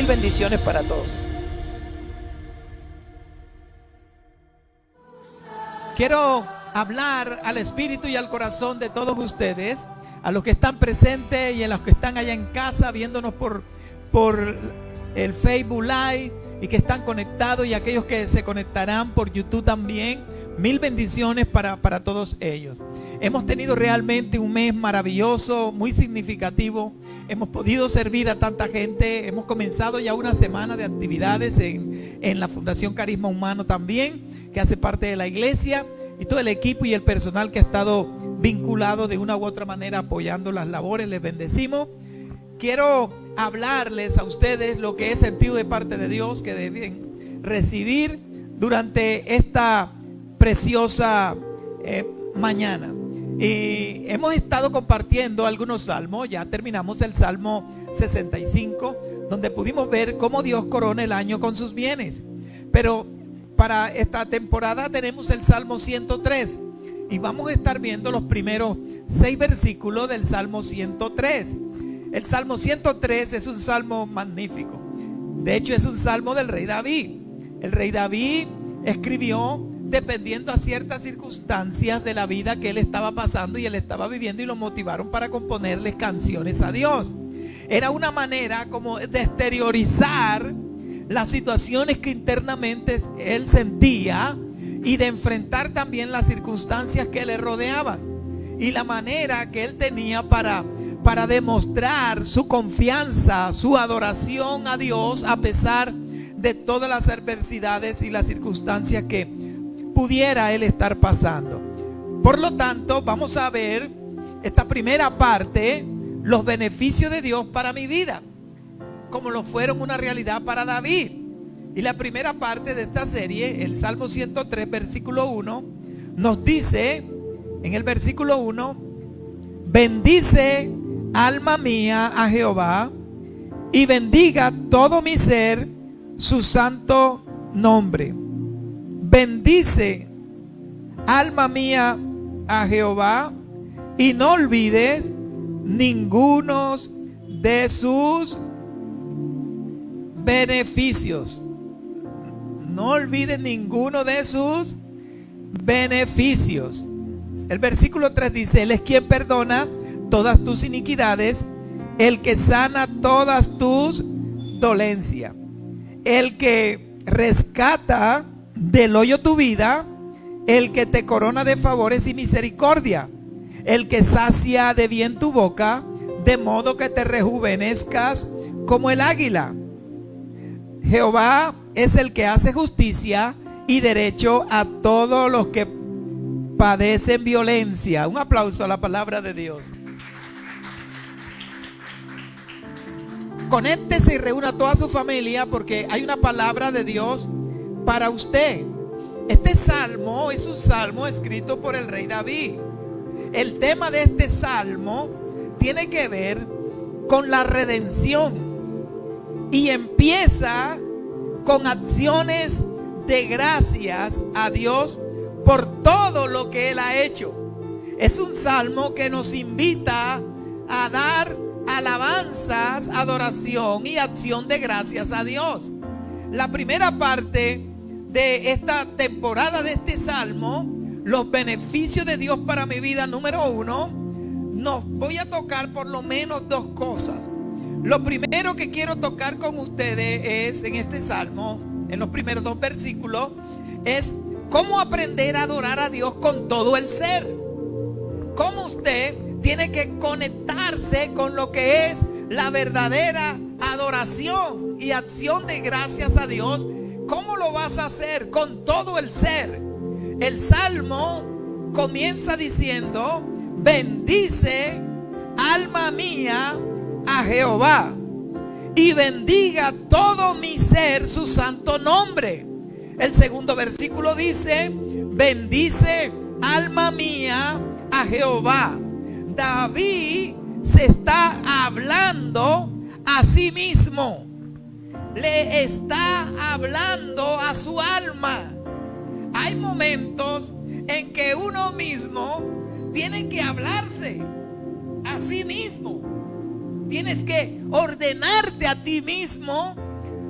bendiciones para todos. Quiero hablar al espíritu y al corazón de todos ustedes, a los que están presentes y a los que están allá en casa viéndonos por el Facebook Live y que están conectados, y aquellos que se conectarán por YouTube también. Mil bendiciones para todos ellos. Hemos tenido realmente un mes maravilloso, muy significativo. Hemos podido servir a tanta gente. Hemos comenzado ya una semana de actividades en la Fundación Carisma Humano también, que hace parte de la iglesia, y todo el equipo y el personal que ha estado vinculado de una u otra manera apoyando las labores. Les bendecimos. Quiero hablarles a ustedes lo que he sentido de parte de Dios que deben recibir durante esta preciosa mañana. Y hemos estado compartiendo algunos salmos. Ya terminamos el Salmo 65, donde pudimos ver cómo Dios corona el año con sus bienes. Pero para esta temporada tenemos el Salmo 103 y vamos a estar viendo los primeros 6 versículos del Salmo 103. El Salmo 103 es un salmo magnífico. De hecho, es un salmo del rey David. El rey David escribió dependiendo a ciertas circunstancias de la vida que él estaba pasando y él estaba viviendo, y lo motivaron para componerles canciones a Dios. Era una manera como de exteriorizar las situaciones que internamente él sentía y de enfrentar también las circunstancias que le rodeaban, y la manera que él tenía para demostrar su confianza, su adoración a Dios a pesar de todas las adversidades y las circunstancias que pudiera él estar pasando. Por lo tanto, vamos a ver esta primera parte, los beneficios de Dios para mi vida, como lo fueron una realidad para David. Y la primera parte de esta serie, el Salmo 103, versículo 1, nos dice en el versículo 1: bendice, alma mía, a Jehová, y bendiga todo mi ser su santo nombre. Bendice, alma mía, a Jehová, y no olvides ninguno de sus beneficios. No olvides ninguno de sus beneficios. El versículo 3 dice: Él es quien perdona todas tus iniquidades, el que sana todas tus dolencias, el que rescata del hoyo tu vida, el que te corona de favores y misericordia, el que sacia de bien tu boca, de modo que te rejuvenezcas como el águila. Jehová es el que hace justicia y derecho a todos los que padecen violencia. Un aplauso a la palabra de Dios. Conéctese y reúna a toda su familia, porque hay una palabra de Dios para usted. Este salmo es un salmo escrito por el rey David. El tema de este salmo tiene que ver con la redención y empieza con acciones de gracias a Dios por todo lo que Él ha hecho. Es un salmo que nos invita a dar alabanzas, adoración y acción de gracias a Dios. La primera parte de esta temporada de este salmo, los beneficios de Dios para mi vida, número 1, nos voy a tocar por lo menos 2 cosas. Lo primero que quiero tocar con ustedes es, en este salmo, en los primeros 2 versículos, es cómo aprender a adorar a Dios con todo el ser. Cómo usted tiene que conectarse con lo que es la verdadera adoración y acción de gracias a Dios. ¿Cómo lo vas a hacer? Con todo el ser. El salmo comienza diciendo: bendice, alma mía, a Jehová, y bendiga todo mi ser su santo nombre. El segundo versículo dice: bendice, alma mía, a Jehová. David se está hablando a sí mismo. Le está hablando a su alma. Hay momentos en que uno mismo tiene que hablarse a sí mismo. Tienes que ordenarte a ti mismo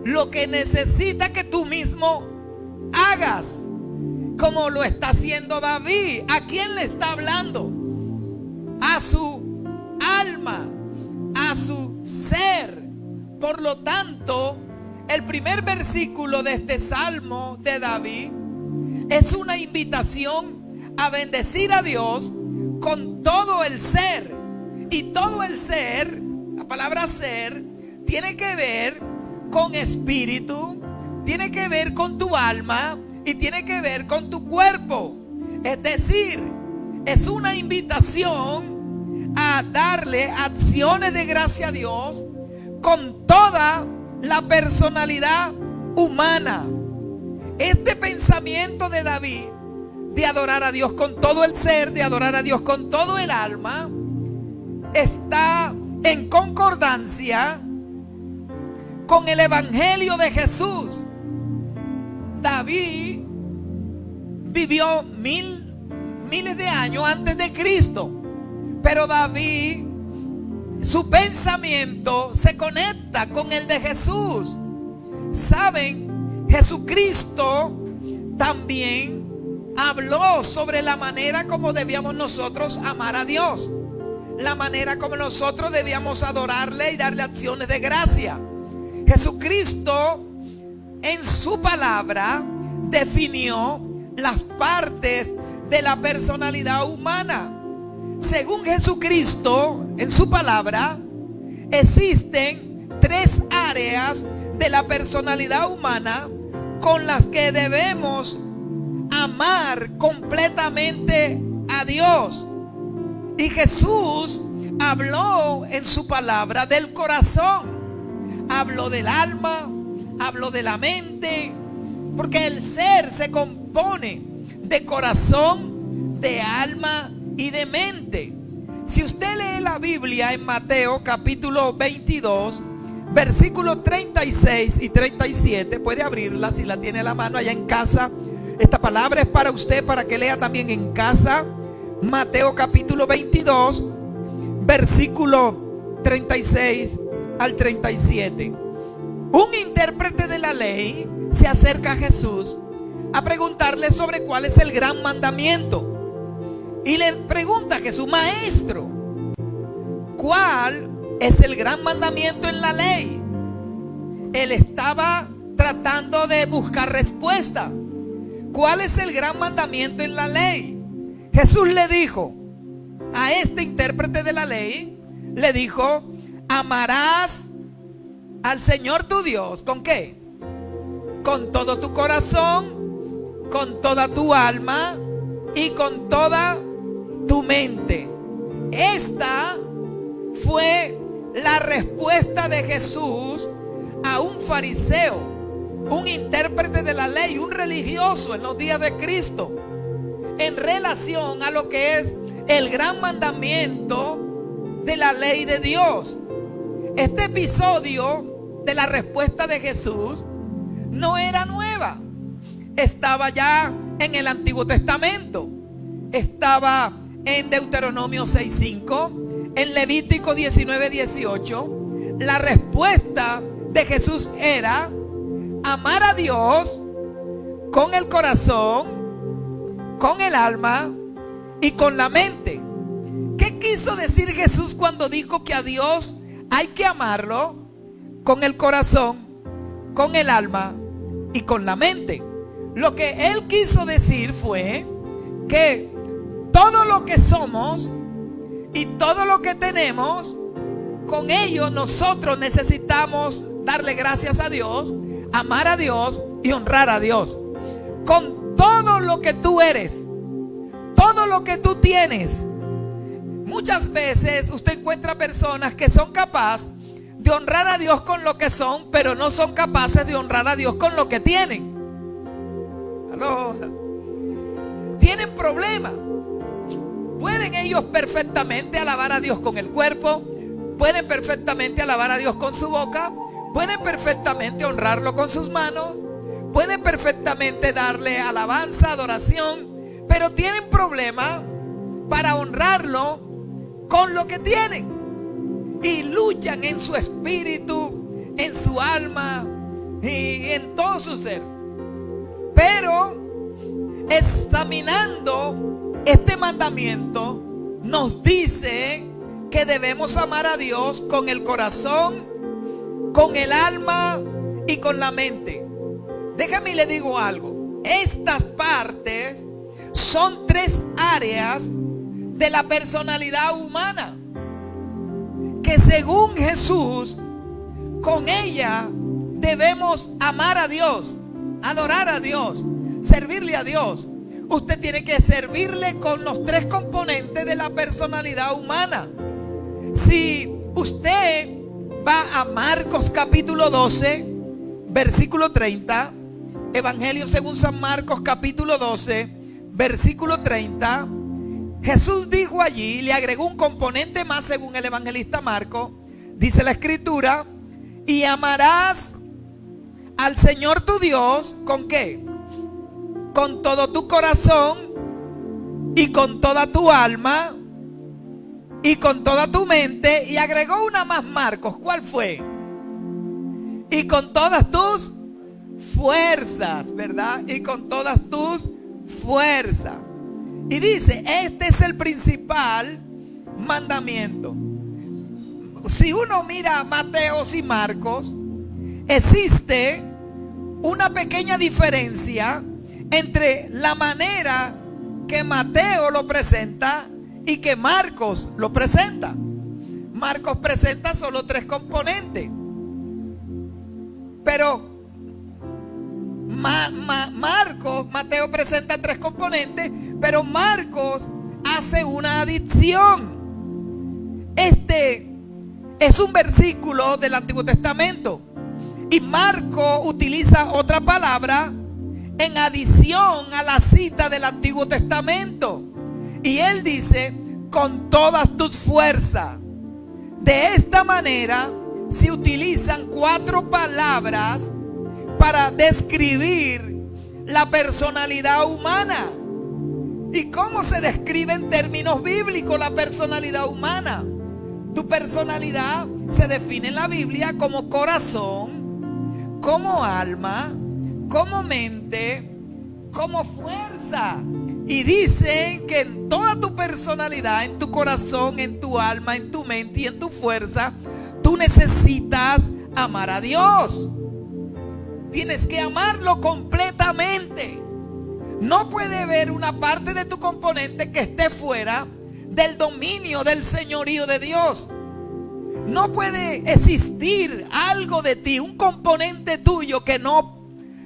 lo que necesita que tú mismo hagas, como lo está haciendo David. ¿A quién le está hablando? A su alma, a su ser. Por lo tanto, el primer versículo de este salmo de David es una invitación a bendecir a Dios con todo el ser. Y todo el ser, la palabra ser, tiene que ver con espíritu, tiene que ver con tu alma y tiene que ver con tu cuerpo. Es decir, es una invitación a darle acciones de gracia a Dios con toda la personalidad humana. Este pensamiento de David de adorar a Dios con todo el ser, de adorar a Dios con todo el alma, está en concordancia con el evangelio de Jesús. David vivió miles de años antes de Cristo, pero David, su pensamiento se conecta con el de Jesús. Saben, Jesucristo también habló sobre la manera como debíamos nosotros amar a Dios, la manera como nosotros debíamos adorarle y darle acciones de gracia. Jesucristo en su palabra definió las partes de la personalidad humana. Según Jesucristo, en su palabra, existen 3 áreas de la personalidad humana con las que debemos amar completamente a Dios. Y Jesús habló en su palabra del corazón, habló del alma, habló de la mente, porque el ser se compone de corazón, de alma y de mente. Si usted lee la Biblia en Mateo capítulo 22, versículos 36 y 37, puede abrirla si la tiene a la mano allá en casa. Esta palabra es para usted, para que lea también en casa. Mateo capítulo 22, versículo 36 al 37. Un intérprete de la ley se acerca a Jesús a preguntarle sobre cuál es el gran mandamiento. Y le pregunta a Jesús: maestro, ¿cuál es el gran mandamiento en la ley? Él estaba tratando de buscar respuesta. ¿Cuál es el gran mandamiento en la ley? Jesús le dijo a este intérprete de la ley, le dijo: amarás al Señor tu Dios. ¿Con qué? Con todo tu corazón, con toda tu alma y con toda tu mente. Esta fue la respuesta de Jesús a un fariseo, un intérprete de la ley, un religioso en los días de Cristo, en relación a lo que es el gran mandamiento de la ley de Dios. Este episodio de la respuesta de Jesús no era nueva. Estaba ya en el Antiguo Testamento. Estaba en Deuteronomio 6:5, en Levítico 19:18. La respuesta de Jesús era amar a Dios con el corazón, con el alma y con la mente. ¿Qué quiso decir Jesús cuando dijo que a Dios hay que amarlo con el corazón, con el alma y con la mente? Lo que él quiso decir fue que todo lo que somos y todo lo que tenemos, con ello nosotros necesitamos darle gracias a Dios, amar a Dios y honrar a Dios. Con todo lo que tú eres, todo lo que tú tienes. Muchas veces usted encuentra personas que son capaces de honrar a Dios con lo que son, pero no son capaces de honrar a Dios con lo que tienen. ¿Aló? Tienen problemas. Pueden ellos perfectamente alabar a Dios con el cuerpo, pueden perfectamente alabar a Dios con su boca, pueden perfectamente honrarlo con sus manos, pueden perfectamente darle alabanza, adoración, pero tienen problemas para honrarlo con lo que tienen. Y luchan en su espíritu, en su alma y en todo su ser. Pero examinando este mandamiento, nos dice que debemos amar a Dios con el corazón, con el alma y con la mente. Déjame y le digo algo. Estas partes son 3 áreas de la personalidad humana que según Jesús, con ella debemos amar a Dios, adorar a Dios, servirle a Dios. Usted tiene que servirle con los 3 componentes de la personalidad humana. Si usted va a Marcos capítulo 12, versículo 30, Evangelio según San Marcos capítulo 12, versículo 30, Jesús dijo allí, le agregó un componente más según el evangelista Marcos. Dice la escritura: y amarás al Señor tu Dios, ¿con qué? Con todo tu corazón y con toda tu alma y con toda tu mente. Y agregó una más Marcos. ¿Cuál fue? Y con todas tus fuerzas, ¿verdad? Y con todas tus fuerzas. Y dice, este es el principal mandamiento. Si uno mira Mateo y Marcos, existe una pequeña diferencia entre la manera que Mateo lo presenta y que Marcos lo presenta. Marcos presenta solo 3 componentes, pero Mateo presenta 3 componentes, pero Marcos hace una adición. Este es un versículo del Antiguo Testamento y Marcos utiliza otra palabra en adición a la cita del Antiguo Testamento. Y él dice, con todas tus fuerzas. De esta manera se utilizan 4 palabras para describir la personalidad humana. ¿Y cómo se describe en términos bíblicos la personalidad humana? Tu personalidad se define en la Biblia como corazón, como alma, como mente, como fuerza. Y dice que en toda tu personalidad, en tu corazón, en tu alma, en tu mente y en tu fuerza, tú necesitas amar a Dios. Tienes que amarlo completamente. No puede haber una parte de tu componente que esté fuera del dominio del señorío de Dios. No puede existir algo de ti, un componente tuyo que no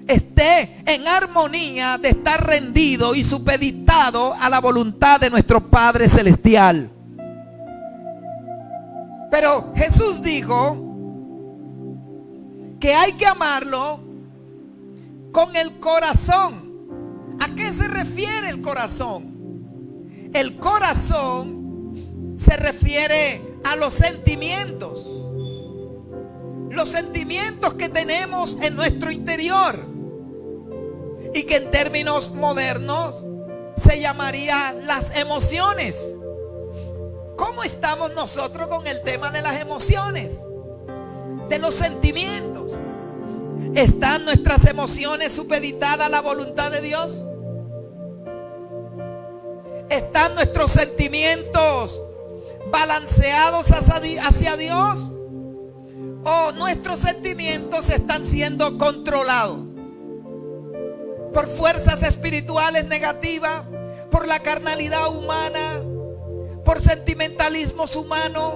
esté en armonía de estar rendido y supeditado a la voluntad de nuestro Padre Celestial. Pero Jesús dijo que hay que amarlo con el corazón. ¿A qué se refiere el corazón? El corazón se refiere a los sentimientos. Los sentimientos que tenemos en nuestro interior. Y que en términos modernos se llamarían las emociones. ¿Cómo estamos nosotros con el tema de las emociones? De los sentimientos. ¿Están nuestras emociones supeditadas a la voluntad de Dios? ¿Están nuestros sentimientos balanceados hacia Dios? ¿O nuestros sentimientos están siendo controlados por fuerzas espirituales negativas, por la carnalidad humana, por sentimentalismos humanos?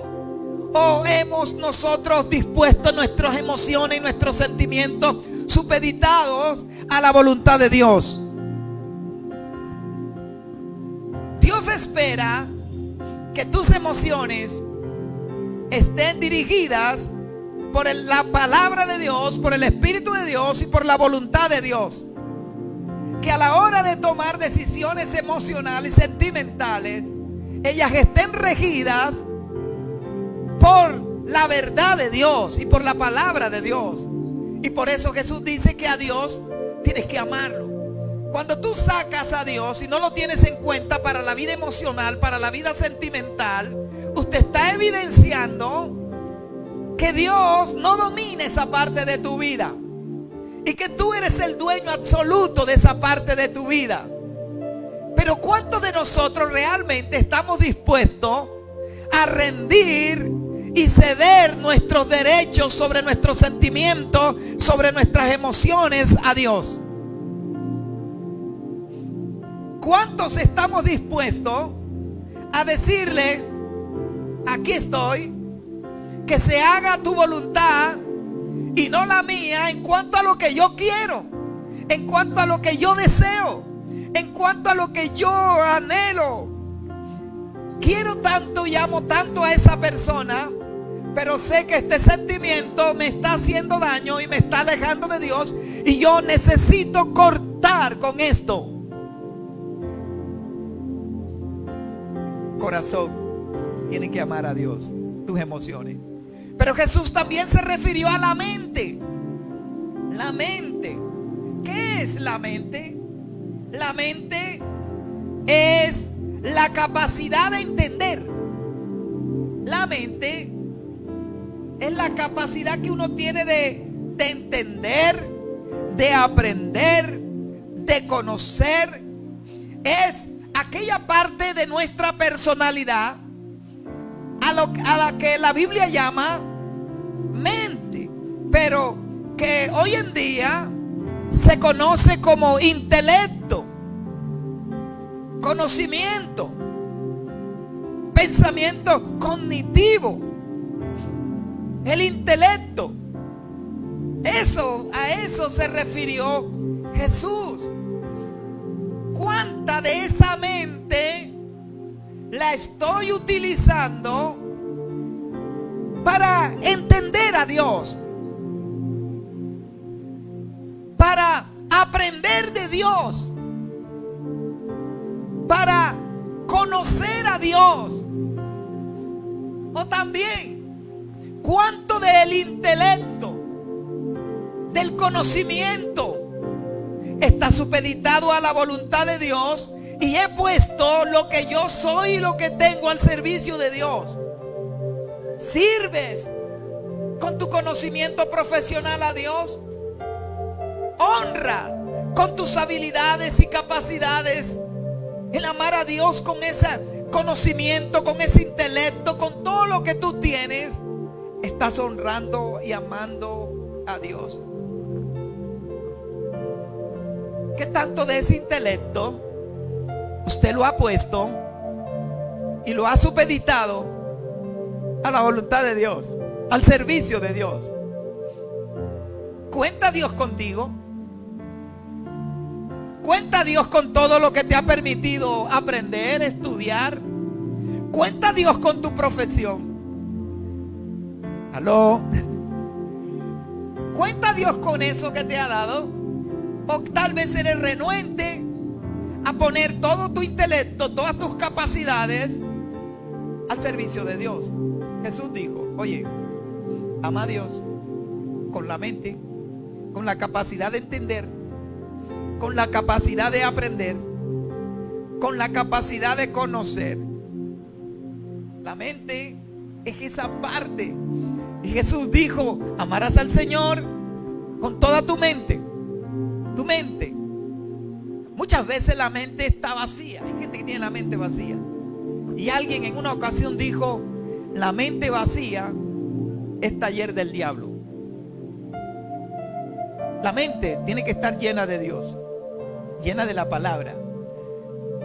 ¿O hemos nosotros dispuesto nuestras emociones y nuestros sentimientos supeditados a la voluntad de Dios? Dios espera que tus emociones estén dirigidas por la palabra de Dios, por el Espíritu de Dios y por la voluntad de Dios. Que a la hora de tomar decisiones emocionales y sentimentales, ellas estén regidas por la verdad de Dios y por la palabra de Dios. Y por eso Jesús dice que a Dios tienes que amarlo. Cuando tú sacas a Dios y no lo tienes en cuenta para la vida emocional, para la vida sentimental, usted está evidenciando que Dios no domina esa parte de tu vida. y que tú eres el dueño absoluto de esa parte de tu vida. Pero ¿cuántos de nosotros realmente estamos dispuestos a rendir y ceder nuestros derechos sobre nuestros sentimientos, sobre nuestras emociones a Dios? ¿Cuántos estamos dispuestos a decirle: aquí estoy, que se haga tu voluntad y no la mía, en cuanto a lo que yo quiero, en cuanto a lo que yo deseo, en cuanto a lo que yo anhelo? Quiero tanto y amo tanto a esa persona, pero sé que este sentimiento me está haciendo daño y me está alejando de Dios, y yo necesito cortar con esto. Corazón tiene que amar a Dios, tus emociones. Pero Jesús también se refirió a la mente. La mente. ¿Qué es la mente? La mente es la capacidad de entender. La mente es la capacidad que uno tiene de entender, de aprender, de conocer. Es aquella parte de nuestra personalidad a la que la Biblia llama mente, pero que hoy en día se conoce como intelecto, conocimiento, pensamiento cognitivo. El intelecto, a eso se refirió Jesús. ¿Cuánta de esa mente la estoy utilizando para entender a Dios, para aprender de Dios, para conocer a Dios? O también, ¿cuánto del intelecto, del conocimiento está supeditado a la voluntad de Dios, y he puesto lo que yo soy y lo que tengo al servicio de Dios? ¿Sirves con tu conocimiento profesional a Dios? Honra con tus habilidades y capacidades el amar a Dios con ese conocimiento, con ese intelecto, con todo lo que tú tienes. Estás honrando y amando a Dios. ¿Qué tanto de ese intelecto usted lo ha puesto y lo ha supeditado a la voluntad de Dios, al servicio de Dios? ¿Cuenta Dios contigo? ¿Cuenta Dios con todo lo que te ha permitido aprender, estudiar? ¿Cuenta Dios con tu profesión? ¿Aló? ¿Cuenta Dios con eso que te ha dado? O tal vez eres renuente a poner todo tu intelecto, todas tus capacidades al servicio de Dios. Jesús dijo: oye, ama a Dios con la mente, con la capacidad de entender, con la capacidad de aprender, con la capacidad de conocer. La mente es esa parte. Y Jesús dijo: amarás al Señor con toda tu mente. Tu mente. Muchas veces la mente está vacía. Hay gente que tiene la mente vacía. Y alguien en una ocasión dijo: la mente vacía es taller del diablo. La mente tiene que estar llena de Dios, llena de la palabra,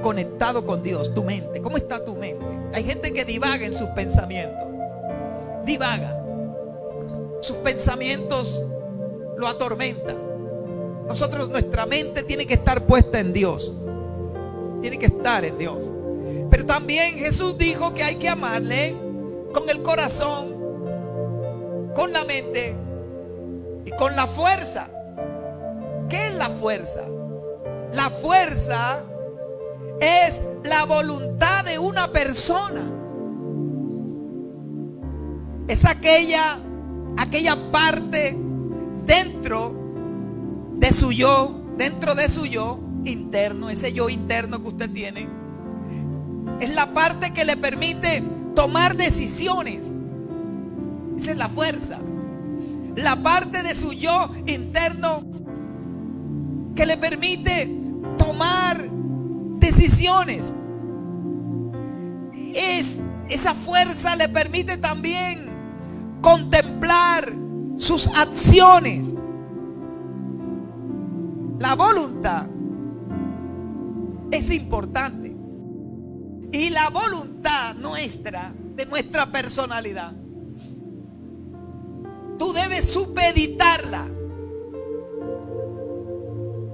conectado con Dios. Tu mente, ¿cómo está tu mente? Hay gente que divaga en sus pensamientos. Divaga. Sus pensamientos lo atormentan. Nuestra mente tiene que estar puesta en Dios. Tiene que estar en Dios. Pero también Jesús dijo que hay que amarle con el corazón, con la mente y con la fuerza. ¿Qué es la fuerza? La fuerza es la voluntad de una persona. Es aquella parte dentro de su yo, dentro de su yo interno, ese yo interno que usted tiene. Es la parte que le permite tomar decisiones. Esa es la fuerza. La parte de su yo interno que le permite tomar decisiones. Esa fuerza le permite también contemplar sus acciones. La voluntad es importante. Y la voluntad nuestra, de nuestra personalidad, tú debes supeditarla,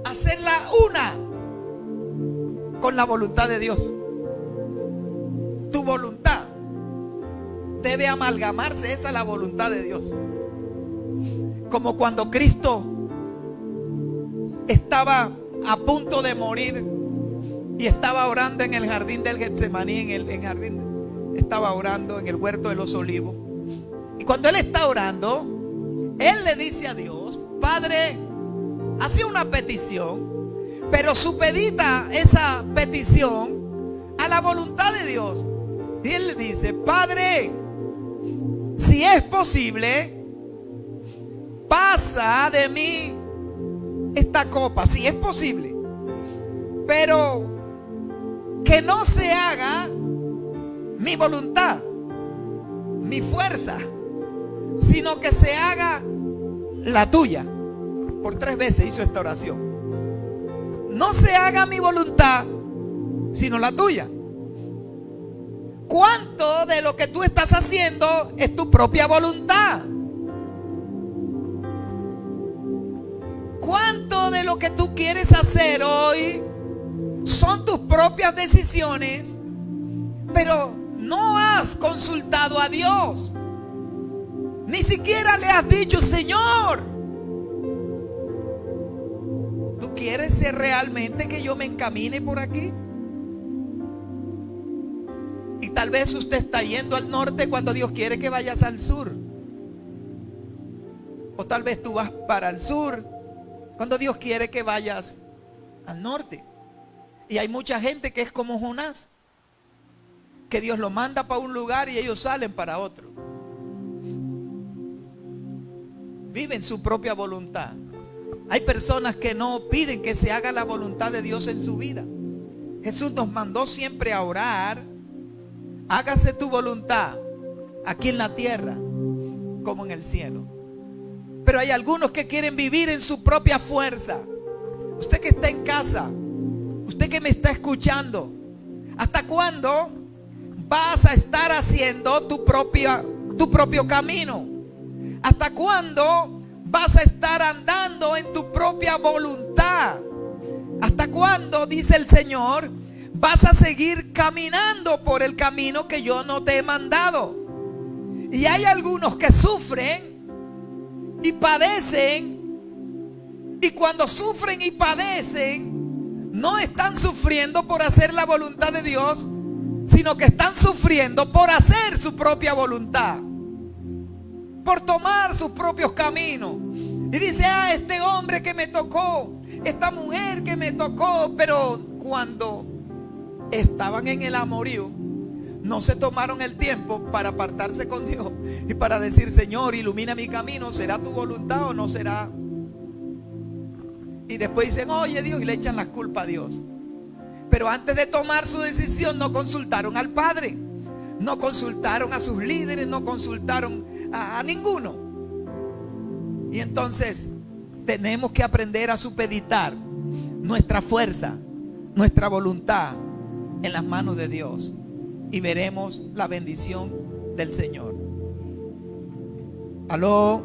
hacerla una con la voluntad de Dios. Tu voluntad debe amalgamarse esa a la voluntad de Dios. Como cuando Cristo estaba a punto de morir y estaba orando en el jardín del Getsemaní, estaba orando en el huerto de los olivos. Y cuando él está orando, él le dice a Dios: Padre, hace una petición, pero supedita esa petición a la voluntad de Dios. Y él le dice: Padre, si es posible, pasa de mí esta copa, si es posible, pero que no se haga mi voluntad, mi fuerza, sino que se haga la tuya. Por 3 veces hizo esta oración. No se haga mi voluntad, sino la tuya. ¿Cuánto de lo que tú estás haciendo es tu propia voluntad? ¿Cuánto de lo que tú quieres hacer hoy son tus propias decisiones, pero no has consultado a Dios? Ni siquiera le has dicho: Señor, ¿tú quieres ser realmente que yo me encamine por aquí? Y tal vez usted está yendo al norte cuando Dios quiere que vayas al sur. O tal vez tú vas para el sur cuando Dios quiere que vayas al norte. Y hay mucha gente que es como Jonás, que Dios lo manda para un lugar y ellos salen para otro. Viven su propia voluntad. Hay personas que no piden que se haga la voluntad de Dios en su vida. Jesús nos mandó siempre a orar: hágase tu voluntad aquí en la tierra como en el cielo. Pero hay algunos que quieren vivir en su propia fuerza. Usted que está en casa, usted que me está escuchando, ¿hasta cuándo vas a estar haciendo tu propio camino? ¿Hasta cuándo vas a estar andando en tu propia voluntad? ¿Hasta cuándo, dice el Señor, vas a seguir caminando por el camino que yo no te he mandado? Y hay algunos que sufren y padecen, y cuando sufren y padecen, no están sufriendo por hacer la voluntad de Dios, sino que están sufriendo por hacer su propia voluntad, por tomar sus propios caminos. Y dice: este hombre que me tocó, esta mujer que me tocó. Pero cuando estaban en el amorío, no se tomaron el tiempo para apartarse con Dios y para decir: Señor, ilumina mi camino, ¿será tu voluntad o no será? Y después dicen: oye Dios, y le echan la culpa a Dios. Pero antes de tomar su decisión no consultaron al Padre, no consultaron a sus líderes, no consultaron a ninguno. Y entonces tenemos que aprender a supeditar nuestra fuerza, nuestra voluntad en las manos de Dios, y veremos la bendición del Señor. ¿Aló?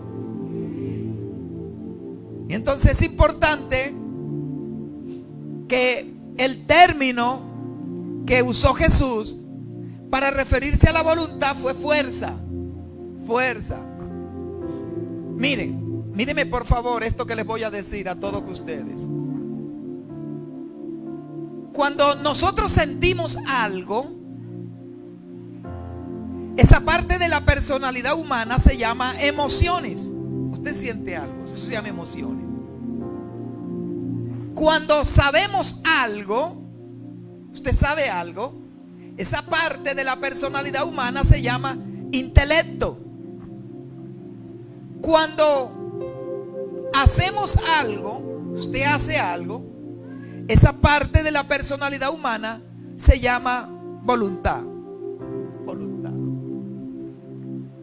Y entonces es importante que el término que usó Jesús para referirse a la voluntad fue fuerza. Fuerza. Míreme por favor esto que les voy a decir a todos ustedes. Cuando nosotros sentimos algo, esa parte de la personalidad humana se llama emociones. Usted siente algo, eso se llama emociones. Cuando sabemos algo, usted sabe algo, esa parte de la personalidad humana se llama intelecto. Cuando hacemos algo, usted hace algo, esa parte de la personalidad humana se llama voluntad. Voluntad.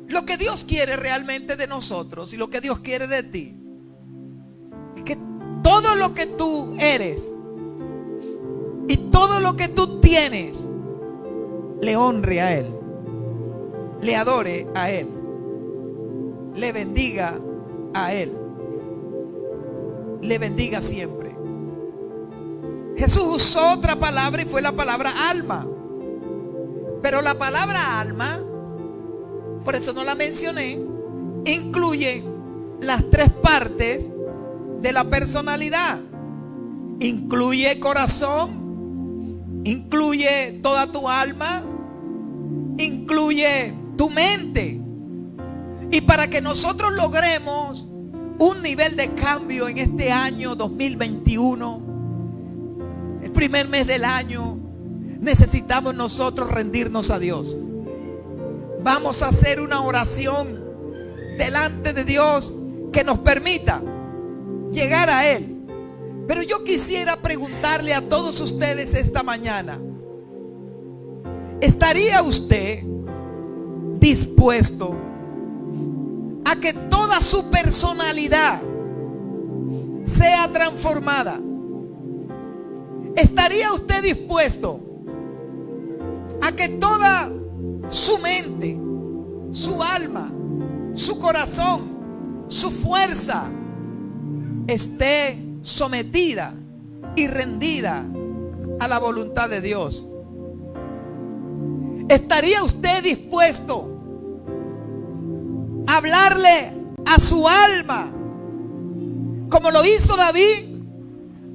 Lo que Dios quiere realmente de nosotros y lo que Dios quiere de ti es que todo lo que tú eres y todo lo que tú tienes le honre a Él, le adore a Él, le bendiga a Él, le bendiga siempre. Jesús usó otra palabra y fue la palabra alma. Pero la palabra alma, por eso no la mencioné, incluye las tres partes de la personalidad. Incluye corazón, incluye toda tu alma, incluye tu mente. Y para que nosotros logremos un nivel de cambio en este año 2021, el primer mes del año, necesitamos nosotros rendirnos a Dios. Vamos a hacer una oración delante de Dios que nos permita llegar a Él. Pero yo quisiera preguntarle a todos ustedes esta mañana: ¿estaría usted dispuesto a que toda su personalidad sea transformada? ¿Estaría usted dispuesto a que toda su mente, su alma, su corazón, su fuerza esté sometida y rendida a la voluntad de Dios? ¿Estaría usted dispuesto a hablarle a su alma como lo hizo David?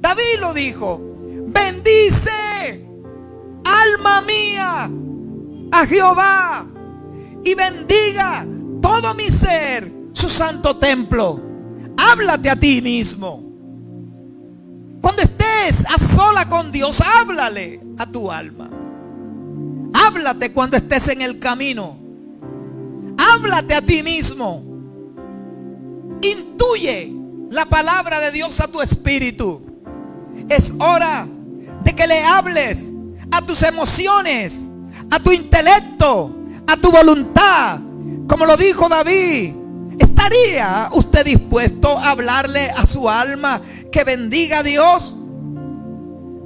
David lo dijo: bendice, alma mía, a Jehová, y bendiga todo mi ser su santo templo. Háblate a ti mismo. Cuando estés a sola con Dios, háblale a tu alma. Háblate cuando estés en el camino. Háblate a ti mismo. Intuye la palabra de Dios a tu espíritu. Es hora de que le hables a tus emociones, a tu intelecto, a tu voluntad. Como lo dijo David, ¿estaría usted dispuesto a hablarle a su alma que bendiga a Dios?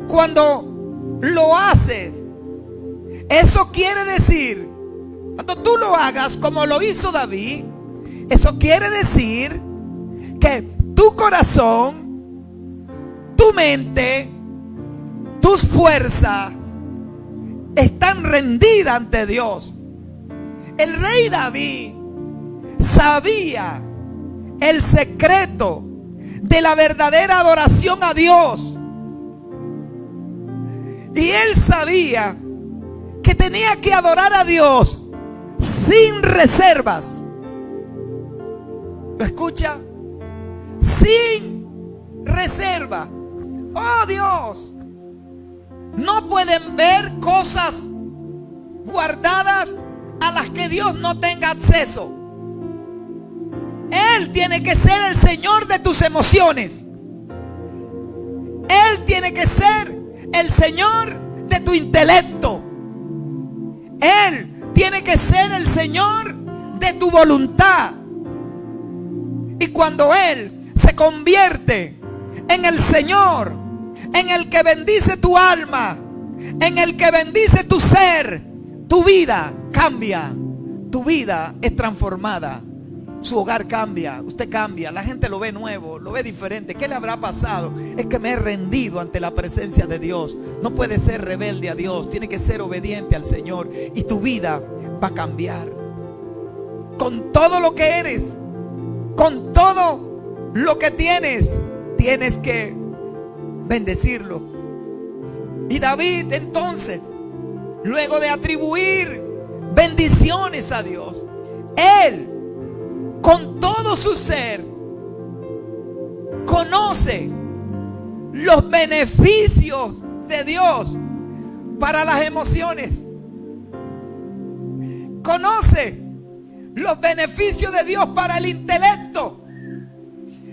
Cuando lo haces, eso quiere decir, cuando tú lo hagas como lo hizo David, eso quiere decir que tu corazón, tu mente, tus fuerzas están rendidas ante Dios. El rey David sabía el secreto de la verdadera adoración a Dios. Y él sabía que tenía que adorar a Dios sin reservas. ¿Lo escucha? Sin reserva. Oh Dios, no pueden ver cosas guardadas a las que Dios no tenga acceso. Él tiene que ser el Señor de tus emociones. Él tiene que ser el Señor de tu intelecto. Él tiene que ser el Señor de tu voluntad. Y cuando Él se convierte en el Señor, en el que bendice tu alma, en el que bendice tu ser, tu vida cambia, tu vida es transformada, su hogar cambia, usted cambia, la gente lo ve nuevo, lo ve diferente. ¿Qué le habrá pasado? Es que me he rendido ante la presencia de Dios. No puede ser rebelde a Dios, tiene que ser obediente al Señor, y tu vida va a cambiar. Con todo lo que eres, con todo lo que tienes, tienes que bendecirlo. Y David entonces, luego de atribuir bendiciones a Dios, él con todo su ser conoce los beneficios de Dios para las emociones. Conoce los beneficios de Dios para el intelecto.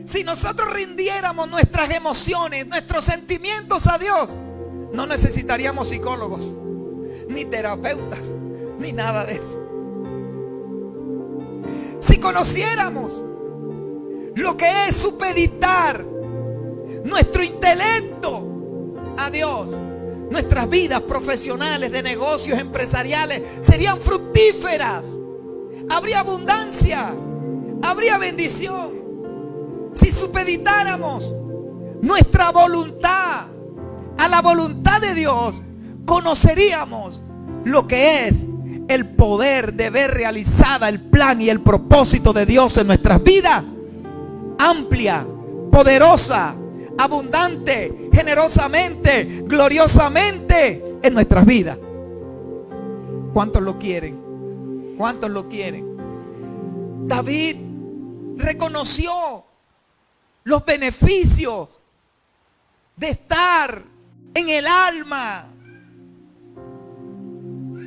Si nosotros rindiéramos nuestras emociones, nuestros sentimientos a Dios, no necesitaríamos psicólogos, ni terapeutas, ni nada de eso. Si conociéramos lo que es supeditar nuestro intelecto a Dios, nuestras vidas profesionales, de negocios, empresariales, serían fructíferas. Habría abundancia, habría bendición. Si supeditáramos nuestra voluntad a la voluntad de Dios, conoceríamos lo que es el poder de ver realizada el plan y el propósito de Dios en nuestras vidas. Amplia, poderosa, abundante, generosamente, gloriosamente en nuestras vidas. ¿Cuántos lo quieren? ¿Cuántos lo quieren? David reconoció los beneficios de estar en el alma,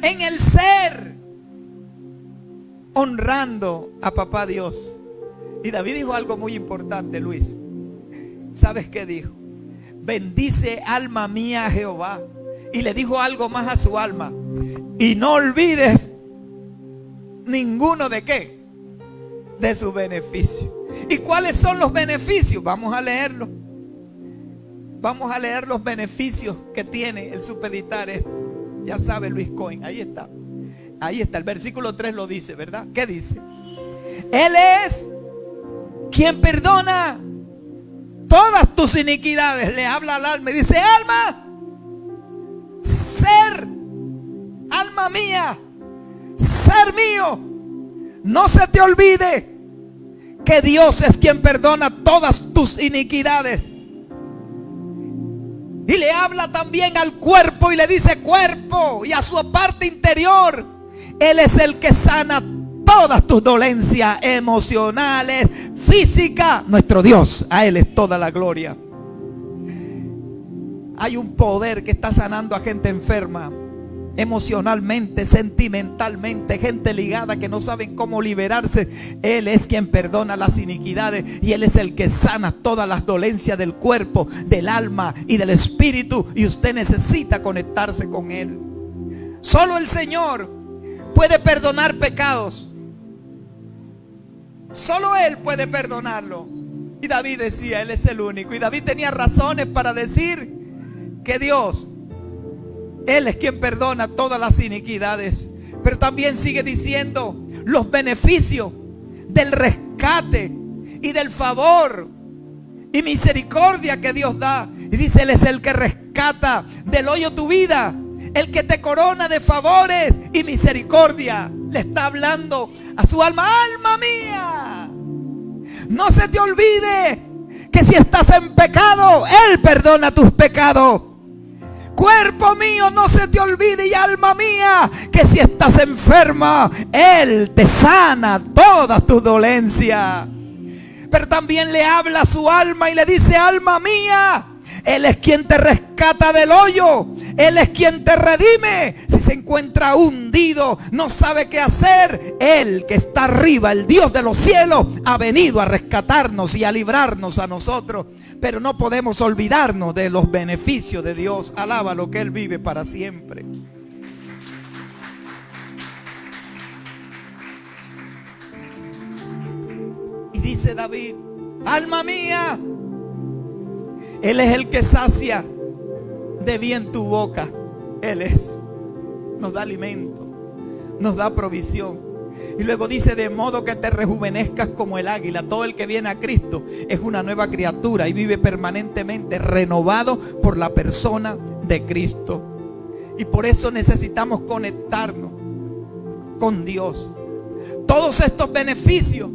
en el ser, honrando a papá Dios. Y David dijo algo muy importante, Luis. ¿Sabes qué dijo? Bendice alma mía a Jehová. Y le dijo algo más a su alma: y no olvides ninguno de qué, de su beneficio. ¿Y cuáles son los beneficios? Vamos a leerlo. Vamos a leer los beneficios que tiene el supeditar esto. Ya sabe Luis Cohen, ahí está. Ahí está, el versículo 3 lo dice, ¿verdad? ¿Qué dice? Él es quien perdona todas tus iniquidades. Le habla al alma y dice: alma, ser, alma mía, ser mío, no se te olvide que Dios es quien perdona todas tus iniquidades. Y le habla también al cuerpo y le dice: cuerpo, y a su parte interior, Él es el que sana todas tus dolencias emocionales, físicas. Nuestro Dios, a Él es toda la gloria. Hay un poder que está sanando a gente enferma, emocionalmente, sentimentalmente, gente ligada que no saben cómo liberarse. Él es quien perdona las iniquidades y Él es el que sana todas las dolencias del cuerpo, del alma y del espíritu. Y usted necesita conectarse con Él. Solo el Señor puede perdonar pecados. Solo Él puede perdonarlo. Y David decía: Él es el único. Y David tenía razones para decir que Dios, Él es quien perdona todas las iniquidades. Pero también sigue diciendo los beneficios del rescate y del favor y misericordia que Dios da. Y dice: Él es el que rescata del hoyo tu vida, el que te corona de favores y misericordia. Le está hablando a su alma: alma mía, no se te olvide que si estás en pecado, Él perdona tus pecados. Cuerpo mío, no se te olvide, y alma mía, que si estás enferma, Él te sana todas tus dolencias. Pero también le habla a su alma y le dice: alma mía, Él es quien te rescata del hoyo. Él es quien te redime. Si se encuentra hundido, no sabe qué hacer, Él que está arriba, el Dios de los cielos, ha venido a rescatarnos y a librarnos a nosotros. Pero no podemos olvidarnos de los beneficios de Dios. Alaba lo que Él vive para siempre. Y dice David: alma mía, Él es el que sacia de bien tu boca. Él es, nos da alimento, nos da provisión. Y luego dice: de modo que te rejuvenezcas como el águila. Todo el que viene a Cristo es una nueva criatura y vive permanentemente renovado por la persona de Cristo. Y por eso necesitamos conectarnos con Dios. Todos estos beneficios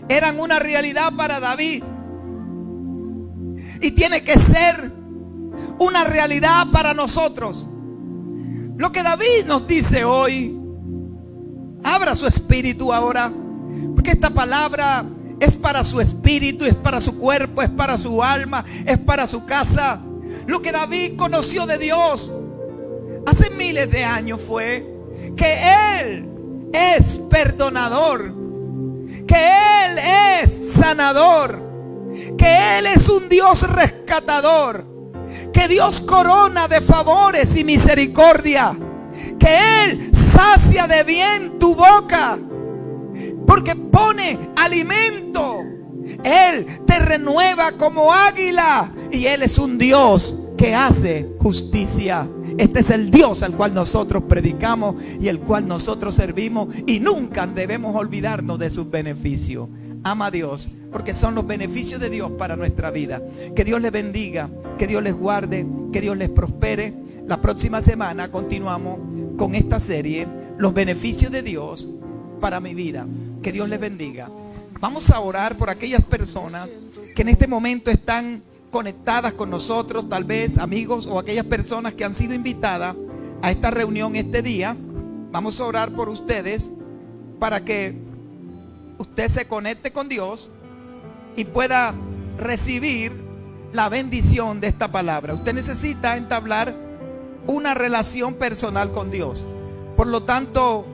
eran una realidad para David, y tiene que ser una realidad para nosotros. Lo que David nos dice hoy, abra su espíritu ahora, porque esta palabra es para su espíritu, es para su cuerpo, es para su alma, es para su casa. Lo que David conoció de Dios hace miles de años fue que Él es perdonador, que Él es sanador, que Él es un Dios rescatador, que Dios corona de favores y misericordia, que Él sacia de bien tu boca, porque pone alimento. Él te renueva como águila, y Él es un Dios que hace justicia. Este es el Dios al cual nosotros predicamos y el cual nosotros servimos, y nunca debemos olvidarnos de sus beneficios. Ama a Dios, porque son los beneficios de Dios para nuestra vida. Que Dios les bendiga, que Dios les guarde, que Dios les prospere. La próxima semana continuamos con esta serie, los beneficios de Dios para mi vida. Que Dios les bendiga. Vamos a orar por aquellas personas que en este momento están conectadas con nosotros, tal vez amigos o aquellas personas que han sido invitadas a esta reunión este día. Vamos a orar por ustedes para que usted se conecte con Dios y pueda recibir la bendición de esta palabra. Usted necesita entablar una relación personal con Dios. Por lo tanto,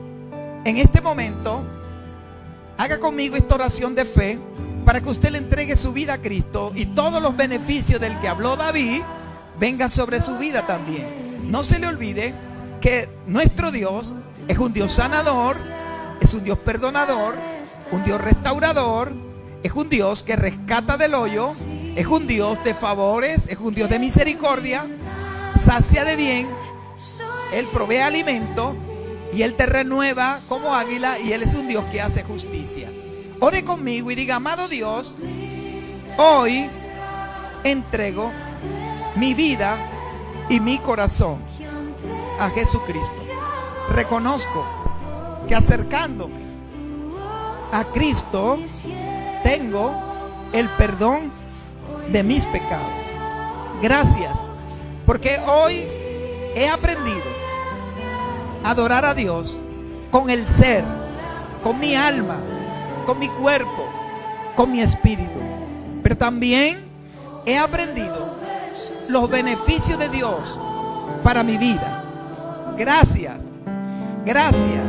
en este momento, haga conmigo esta oración de fe para que usted le entregue su vida a Cristo, y todos los beneficios del que habló David vengan sobre su vida también. No se le olvide que nuestro Dios es un Dios sanador, es un Dios perdonador, un Dios restaurador, es un Dios que rescata del hoyo, es un Dios de favores, es un Dios de misericordia, sacia de bien, Él provee alimento y Él te renueva como águila, y Él es un Dios que hace justicia. Ore conmigo y diga: amado Dios, hoy entrego mi vida y mi corazón a Jesucristo. Reconozco que acercándome a Cristo tengo el perdón de mis pecados. Gracias, porque hoy he aprendido a adorar a Dios con el ser, con mi alma, con mi cuerpo, con mi espíritu. Pero también he aprendido los beneficios de Dios para mi vida. Gracias, gracias,